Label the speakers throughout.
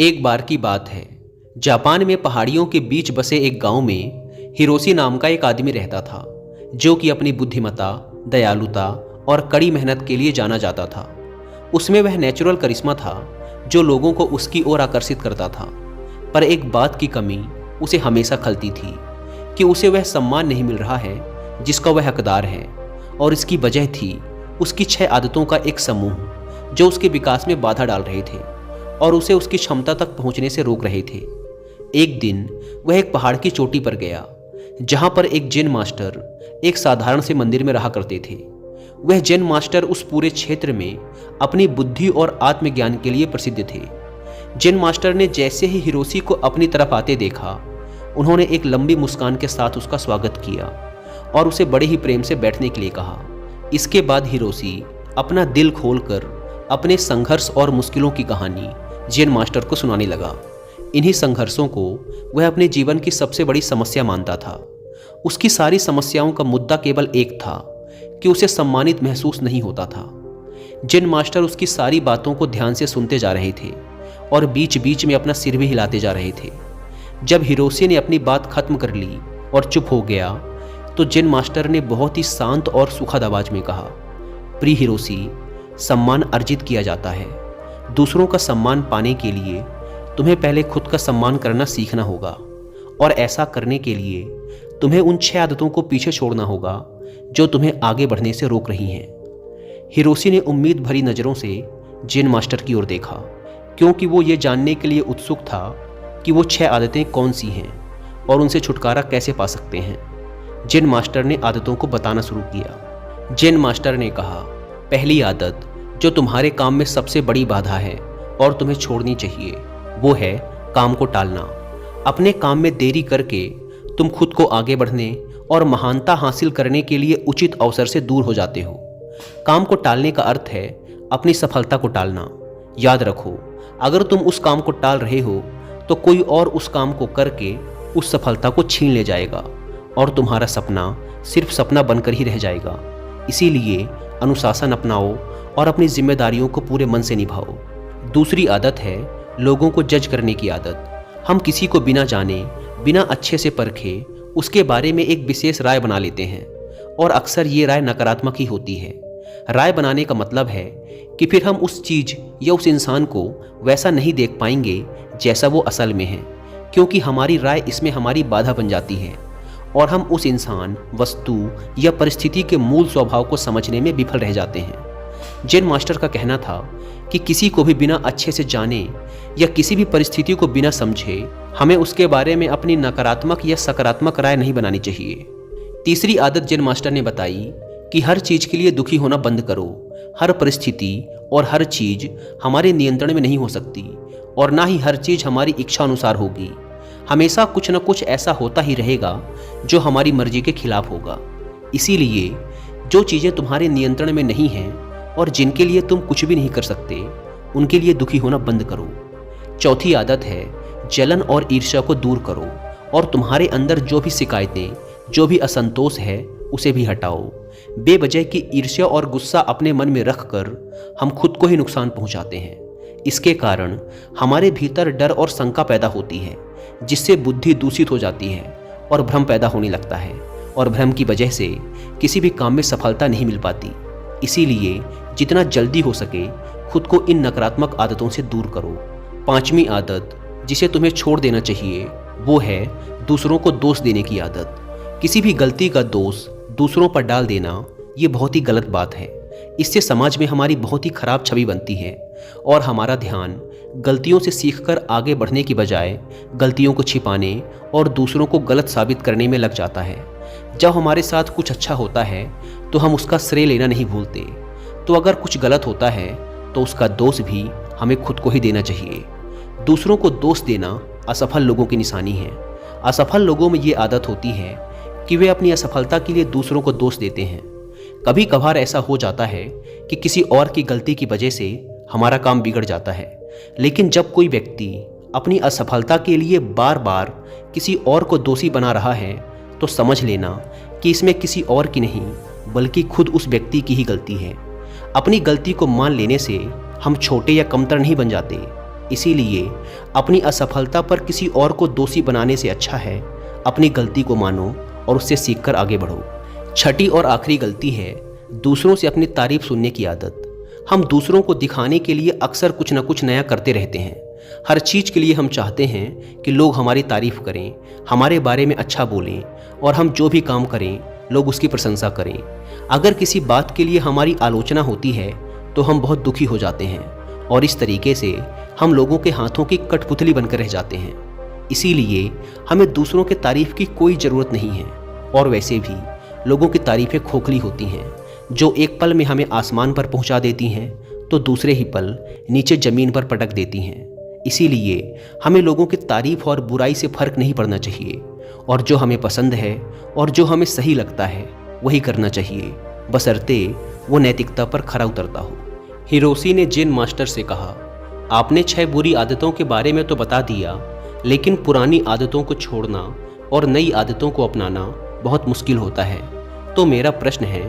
Speaker 1: एक बार की बात है, जापान में पहाड़ियों के बीच बसे एक गांव में हिरोशी नाम का एक आदमी रहता था, जो कि अपनी बुद्धिमत्ता, दयालुता और कड़ी मेहनत के लिए जाना जाता था। उसमें वह नेचुरल करिश्मा था जो लोगों को उसकी ओर आकर्षित करता था। पर एक बात की कमी उसे हमेशा खलती थी कि उसे वह सम्मान नहीं मिल रहा है जिसका वह हकदार है, और इसकी वजह थी उसकी 6 आदतों का एक समूह जो उसके विकास में बाधा डाल रहे थे और उसे उसकी क्षमता तक पहुंचने से रोक रहे थे। एक दिन वह एक पहाड़ की चोटी पर गया, जहां पर एक जैन मास्टर एक साधारण से मंदिर में रहा करते थे। वह जैन मास्टर उस पूरे क्षेत्र में अपनी बुद्धि और आत्मज्ञान के लिए प्रसिद्ध थे। जैन मास्टर ने जैसे ही हिरोशी को अपनी तरफ आते देखा, उन्होंने एक लंबी मुस्कान के साथ उसका स्वागत किया और उसे बड़े ही प्रेम से बैठने के लिए कहा। इसके बाद हिरोशी अपना दिल खोलकर अपने संघर्ष और मुश्किलों की कहानी जैन मास्टर को सुनाने लगा। इन्हीं संघर्षों को वह अपने जीवन की सबसे बड़ी समस्या मानता था। उसकी सारी समस्याओं का मुद्दा केवल एक था कि उसे सम्मानित महसूस नहीं होता था। जैन मास्टर उसकी सारी बातों को ध्यान से सुनते जा रहे थे और बीच बीच में अपना सिर भी हिलाते जा रहे थे। जब हिरोशी ने अपनी बात खत्म कर ली और चुप हो गया, तो जैन मास्टर ने बहुत ही शांत और सुखद आवाज में कहा, प्रिय हिरोशी, सम्मान अर्जित किया जाता है। दूसरों का सम्मान पाने के लिए तुम्हें पहले खुद का सम्मान करना सीखना होगा, और ऐसा करने के लिए तुम्हें उन 6 आदतों को पीछे छोड़ना होगा जो तुम्हें आगे बढ़ने से रोक रही हैं। हिरोशी ने उम्मीद भरी नज़रों से जैन मास्टर की ओर देखा, क्योंकि वो ये जानने के लिए उत्सुक था कि वो 6 आदतें कौन सी हैं और उनसे छुटकारा कैसे पा सकते हैं। जैन मास्टर ने आदतों को बताना शुरू किया। जैन मास्टर ने कहा, पहली आदत जो तुम्हारे काम में सबसे बड़ी बाधा है और तुम्हें छोड़नी चाहिए, वो है काम को टालना। अपने काम में देरी करके तुम खुद को आगे बढ़ने और महानता हासिल करने के लिए उचित अवसर से दूर हो जाते हो। काम को टालने का अर्थ है अपनी सफलता को टालना। याद रखो, अगर तुम उस काम को टाल रहे हो तो कोई और उस काम को करके उस सफलता को छीन ले जाएगा और तुम्हारा सपना सिर्फ सपना बनकर ही रह जाएगा। इसीलिए अनुशासन अपनाओ और अपनी जिम्मेदारियों को पूरे मन से निभाओ। दूसरी आदत है लोगों को जज करने की आदत। हम किसी को बिना जाने, बिना अच्छे से परखे उसके बारे में एक विशेष राय बना लेते हैं, और अक्सर ये राय नकारात्मक ही होती है। राय बनाने का मतलब है कि फिर हम उस चीज़ या उस इंसान को वैसा नहीं देख पाएंगे जैसा वो असल में है, क्योंकि हमारी राय इसमें हमारी बाधा बन जाती है और हम उस इंसान, वस्तु या परिस्थिति के मूल स्वभाव को समझने में विफल रह जाते हैं। जैन मास्टर का कहना था कि किसी को भी बिना अच्छे से जाने या किसी भी परिस्थिति को बिना समझे हमें उसके बारे में अपनी नकारात्मक या सकारात्मक राय नहीं बनानी चाहिए। तीसरी आदत जैन मास्टर ने बताई कि हर चीज़ के लिए दुखी होना बंद करो। हर परिस्थिति और हर चीज़ हमारे नियंत्रण में नहीं हो सकती, और ना ही हर चीज़ हमारी इच्छा अनुसार होगी। हमेशा कुछ न कुछ ऐसा होता ही रहेगा जो हमारी मर्जी के खिलाफ होगा। इसीलिए जो चीज़ें तुम्हारे नियंत्रण में नहीं हैं और जिनके लिए तुम कुछ भी नहीं कर सकते, उनके लिए दुखी होना बंद करो। चौथी आदत है जलन और ईर्ष्या को दूर करो, और तुम्हारे अंदर जो भी शिकायतें, जो भी असंतोष है, उसे भी हटाओ। बेवजह की ईर्ष्या और गुस्सा अपने मन में रखकर हम खुद को ही नुकसान पहुंचाते हैं। इसके कारण हमारे भीतर डर और शंका पैदा होती है, जिससे बुद्धि दूषित हो जाती है और भ्रम पैदा होने लगता है, और भ्रम की वजह से किसी भी काम में सफलता नहीं मिल पाती। इसीलिए जितना जल्दी हो सके खुद को इन नकारात्मक आदतों से दूर करो। 5वीं आदत जिसे तुम्हें छोड़ देना चाहिए, वो है दूसरों को दोष देने की आदत। किसी भी गलती का दोष दूसरों पर डाल देना ये बहुत ही गलत बात है। इससे समाज में हमारी बहुत ही खराब छवि बनती है और हमारा ध्यान गलतियों से सीखकर आगे बढ़ने की बजाय गलतियों को छिपाने और दूसरों को गलत साबित करने में लग जाता है। जब हमारे साथ कुछ अच्छा होता है तो हम उसका श्रेय लेना नहीं भूलते, तो अगर कुछ गलत होता है तो उसका दोष भी हमें खुद को ही देना चाहिए। दूसरों को दोष देना असफल लोगों की निशानी है। असफल लोगों में ये आदत होती है कि वे अपनी असफलता के लिए दूसरों को दोष देते हैं। कभी कभार ऐसा हो जाता है कि किसी और की गलती की वजह से हमारा काम बिगड़ जाता है, लेकिन जब कोई व्यक्ति अपनी असफलता के लिए बार बार किसी और को दोषी बना रहा है, तो समझ लेना कि इसमें किसी और की नहीं बल्कि खुद उस व्यक्ति की ही गलती है। अपनी गलती को मान लेने से हम छोटे या कमतर नहीं बन जाते, इसीलिए अपनी असफलता पर किसी और को दोषी बनाने से अच्छा है अपनी गलती को मानो और उससे सीखकर आगे बढ़ो। छठी और आखिरी गलती है दूसरों से अपनी तारीफ सुनने की आदत। हम दूसरों को दिखाने के लिए अक्सर कुछ न कुछ नया करते रहते हैं। हर चीज़ के लिए हम चाहते हैं कि लोग हमारी तारीफ करें, हमारे बारे में अच्छा बोलें और हम जो भी काम करें लोग उसकी प्रशंसा करें। अगर किसी बात के लिए हमारी आलोचना होती है तो हम बहुत दुखी हो जाते हैं और इस तरीके से हम लोगों के हाथों की कठपुतली बनकर रह जाते हैं। इसीलिए हमें दूसरों के तारीफ की कोई ज़रूरत नहीं है। और वैसे भी लोगों की तारीफ़ें खोखली होती हैं, जो एक पल में हमें आसमान पर पहुंचा देती हैं तो दूसरे ही पल नीचे ज़मीन पर पटक देती हैं। इसीलिए हमें लोगों की तारीफ़ और बुराई से फ़र्क नहीं पड़ना चाहिए और जो हमें पसंद है और जो हमें सही लगता है वही करना चाहिए, बशर्ते वो नैतिकता पर खरा उतरता हो। हिरोशी ने जेन मास्टर से कहा, आपने 6 बुरी आदतों के बारे में तो बता दिया, लेकिन पुरानी आदतों को छोड़ना और नई आदतों को अपनाना बहुत मुश्किल होता है। तो मेरा प्रश्न है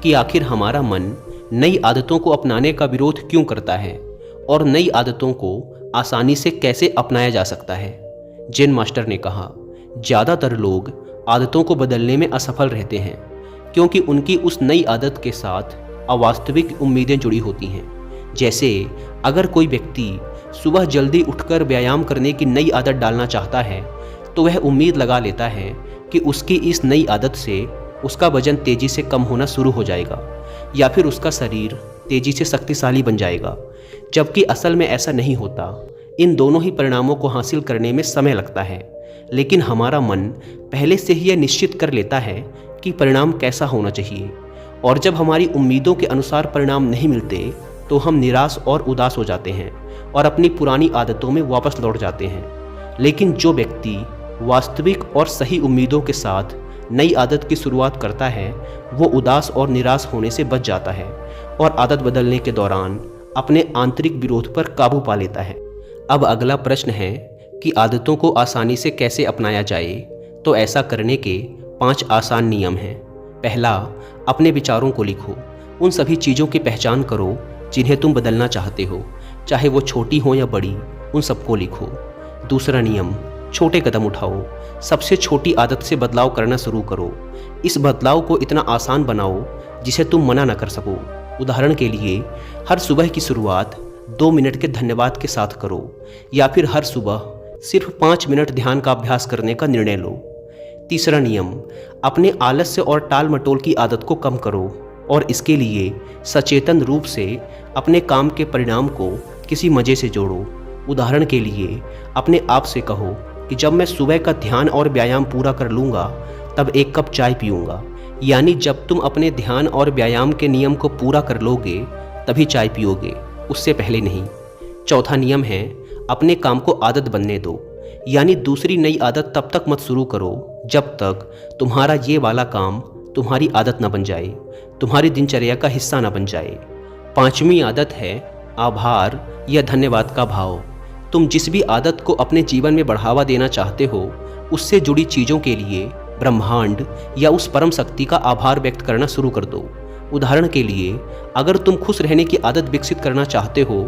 Speaker 1: कि आखिर हमारा मन नई आदतों को अपनाने का विरोध क्यों करता है और नई आदतों को आसानी से कैसे अपनाया जा सकता है? जेन मास्टर ने कहा, ज़्यादातर लोग आदतों को बदलने में असफल रहते हैं क्योंकि उनकी उस नई आदत के साथ अवास्तविक उम्मीदें जुड़ी होती हैं। जैसे अगर कोई व्यक्ति सुबह जल्दी उठकर व्यायाम करने की नई आदत डालना चाहता है तो वह उम्मीद लगा लेता है कि उसकी इस नई आदत से उसका वजन तेज़ी से कम होना शुरू हो जाएगा या फिर उसका शरीर तेज़ी से शक्तिशाली बन जाएगा, जबकि असल में ऐसा नहीं होता। इन दोनों ही परिणामों को हासिल करने में समय लगता है, लेकिन हमारा मन पहले से ही यह निश्चित कर लेता है कि परिणाम कैसा होना चाहिए और जब हमारी उम्मीदों के अनुसार परिणाम नहीं मिलते तो हम निराश और उदास हो जाते हैं और अपनी पुरानी आदतों में वापस लौट जाते हैं। लेकिन जो व्यक्ति वास्तविक और सही उम्मीदों के साथ नई आदत की शुरुआत करता है वो उदास और निराश होने से बच जाता है और आदत बदलने के दौरान अपने आंतरिक विरोध पर काबू पा लेता है। अब अगला प्रश्न है कि आदतों को आसानी से कैसे अपनाया जाए। तो ऐसा करने के 5 आसान नियम हैं। पहला, अपने विचारों को लिखो। उन सभी चीज़ों की पहचान करो जिन्हें तुम बदलना चाहते हो, चाहे वो छोटी हो या बड़ी, उन सबको लिखो। दूसरा नियम, छोटे कदम उठाओ। सबसे छोटी आदत से बदलाव करना शुरू करो। इस बदलाव को इतना आसान बनाओ जिसे तुम मना न कर सको। उदाहरण के लिए, हर सुबह की शुरुआत 2 मिनट के धन्यवाद के साथ करो या फिर हर सुबह सिर्फ 5 मिनट ध्यान का अभ्यास करने का निर्णय लो। तीसरा नियम, अपने आलस्य और टाल मटोल की आदत को कम करो और इसके लिए सचेतन रूप से अपने काम के परिणाम को किसी मज़े से जोड़ो। उदाहरण के लिए, अपने आप से कहो कि जब मैं सुबह का ध्यान और व्यायाम पूरा कर लूँगा तब 1 कप चाय पीऊँगा। यानी जब तुम अपने ध्यान और व्यायाम के नियम को पूरा कर लोगे तभी चाय पियोगे, उससे पहले नहीं। चौथा नियम है, अपने काम को आदत बनने दो। यानी दूसरी नई आदत तब तक मत शुरू करो जब तक तुम्हारा ये वाला काम तुम्हारी आदत न बन जाए, तुम्हारी दिनचर्या का हिस्सा न बन जाए। 5वीं आदत है आभार या धन्यवाद का भाव। तुम जिस भी आदत को अपने जीवन में बढ़ावा देना चाहते हो उससे जुड़ी चीज़ों के लिए ब्रह्मांड या उस परम शक्ति का आभार व्यक्त करना शुरू कर दो। उदाहरण के लिए, अगर तुम खुश रहने की आदत विकसित करना चाहते हो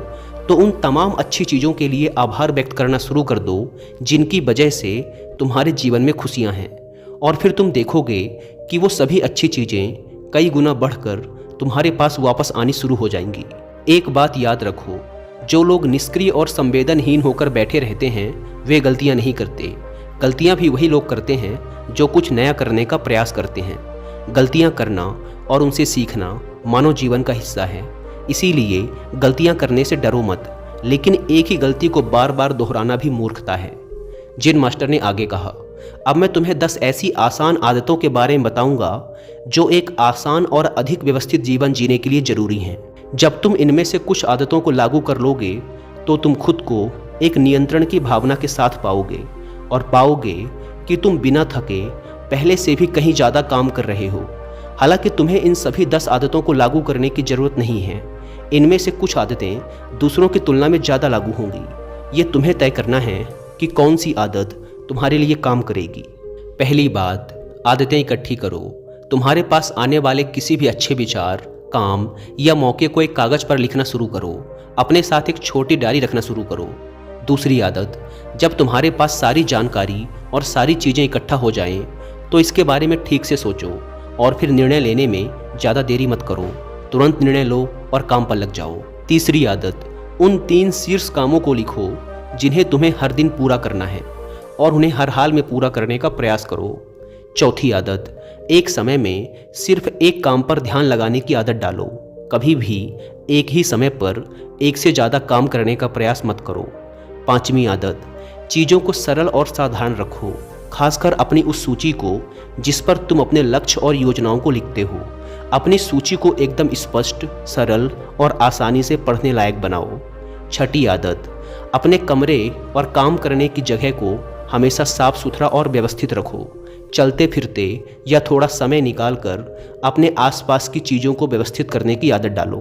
Speaker 1: तो उन तमाम अच्छी चीज़ों के लिए आभार व्यक्त करना शुरू कर दो जिनकी वजह से तुम्हारे जीवन में खुशियाँ हैं, और फिर तुम देखोगे कि वो सभी अच्छी चीज़ें कई गुना बढ़कर तुम्हारे पास वापस आनी शुरू हो जाएंगी। एक बात याद रखो, जो लोग निष्क्रिय और संवेदनहीन होकर बैठे रहते हैं वे गलतियां नहीं करते। गलतियां भी वही लोग करते हैं जो कुछ नया करने का प्रयास करते हैं। गलतियां करना और उनसे सीखना मानव जीवन का हिस्सा है। इसीलिए गलतियां करने से डरो मत, लेकिन एक ही गलती को बार बार दोहराना भी मूर्खता है। जेन मास्टर ने आगे कहा, अब मैं तुम्हें 10 ऐसी आसान आदतों के बारे में बताऊंगा जो एक आसान और अधिक व्यवस्थित जीवन जीने के लिए जरूरी हैं। जब तुम इनमें से कुछ आदतों को लागू कर लोगे तो तुम खुद को एक नियंत्रण की भावना के साथ पाओगे और पाओगे कि तुम बिना थके पहले से भी कहीं ज़्यादा काम कर रहे हो। हालांकि तुम्हें इन सभी 10 आदतों को लागू करने की ज़रूरत नहीं है। इनमें से कुछ आदतें दूसरों की तुलना में ज़्यादा लागू होंगी। ये तुम्हें तय करना है कि कौन सी आदत तुम्हारे लिए काम करेगी। पहली बात, आदतें इकट्ठी करो। तुम्हारे पास आने वाले किसी भी अच्छे विचार, काम या मौके को एक कागज़ पर लिखना शुरू करो। अपने साथ एक छोटी डायरी रखना शुरू करो। दूसरी आदत, जब तुम्हारे पास सारी जानकारी और सारी चीज़ें इकट्ठा हो जाएं, तो इसके बारे में ठीक से सोचो और फिर निर्णय लेने में ज़्यादा देरी मत करो। तुरंत निर्णय लो और काम पर लग जाओ। तीसरी आदत, उन 3 शीर्ष कामों को लिखो जिन्हें तुम्हें हर दिन पूरा करना है और उन्हें हर हाल में पूरा करने का प्रयास करो। चौथी आदत, एक समय में सिर्फ एक काम पर ध्यान लगाने की आदत डालो। कभी भी एक ही समय पर एक से ज़्यादा काम करने का प्रयास मत करो। पांचवी आदत, चीज़ों को सरल और साधारण रखो, खासकर अपनी उस सूची को जिस पर तुम अपने लक्ष्य और योजनाओं को लिखते हो। अपनी सूची को एकदम स्पष्ट, सरल और आसानी से पढ़ने लायक बनाओ। छठी आदत, अपने कमरे और काम करने की जगह को हमेशा साफ सुथरा और व्यवस्थित रखो। चलते फिरते या थोड़ा समय निकालकर अपने आसपास की चीज़ों को व्यवस्थित करने की आदत डालो।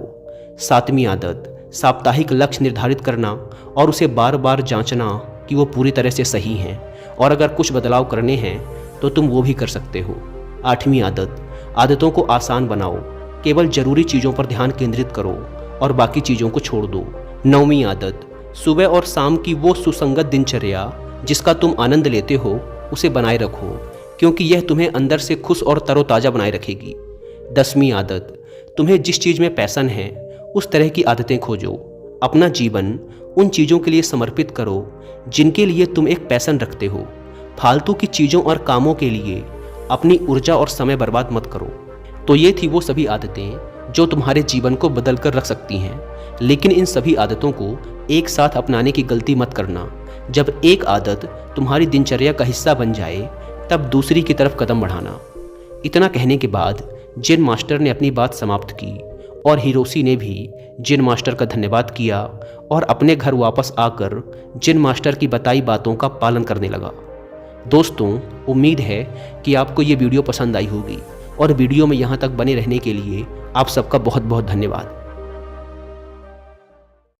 Speaker 1: सातवीं आदत, साप्ताहिक लक्ष्य निर्धारित करना और उसे बार बार जांचना कि वो पूरी तरह से सही हैं, और अगर कुछ बदलाव करने हैं तो तुम वो भी कर सकते हो। आठवीं आदत, आदतों को आसान बनाओ। केवल ज़रूरी चीज़ों पर ध्यान केंद्रित करो और बाकी चीज़ों को छोड़ दो। नौवीं आदत, सुबह और शाम की वो सुसंगत दिनचर्या जिसका तुम आनंद लेते हो उसे बनाए रखो, क्योंकि यह तुम्हें अंदर से खुश और तरोताज़ा बनाए रखेगी। 10वीं आदत, तुम्हें जिस चीज़ में पैशन है उस तरह की आदतें खोजो। अपना जीवन उन चीज़ों के लिए समर्पित करो जिनके लिए तुम एक पैशन रखते हो। फालतू की चीज़ों और कामों के लिए अपनी ऊर्जा और समय बर्बाद मत करो। तो ये थी वो सभी आदतें जो तुम्हारे जीवन को बदल कर रख सकती हैं, लेकिन इन सभी आदतों को एक साथ अपनाने की गलती मत करना। जब एक आदत तुम्हारी दिनचर्या का हिस्सा बन जाए तब दूसरी की तरफ कदम बढ़ाना। इतना कहने के बाद जेन मास्टर ने अपनी बात समाप्त की और हिरोशी ने भी जेन मास्टर का धन्यवाद किया और अपने घर वापस आकर जेन मास्टर की बताई बातों का पालन करने लगा। दोस्तों, उम्मीद है कि आपको ये वीडियो पसंद आई होगी और वीडियो में यहाँ तक बने रहने के लिए आप सबका बहुत बहुत धन्यवाद।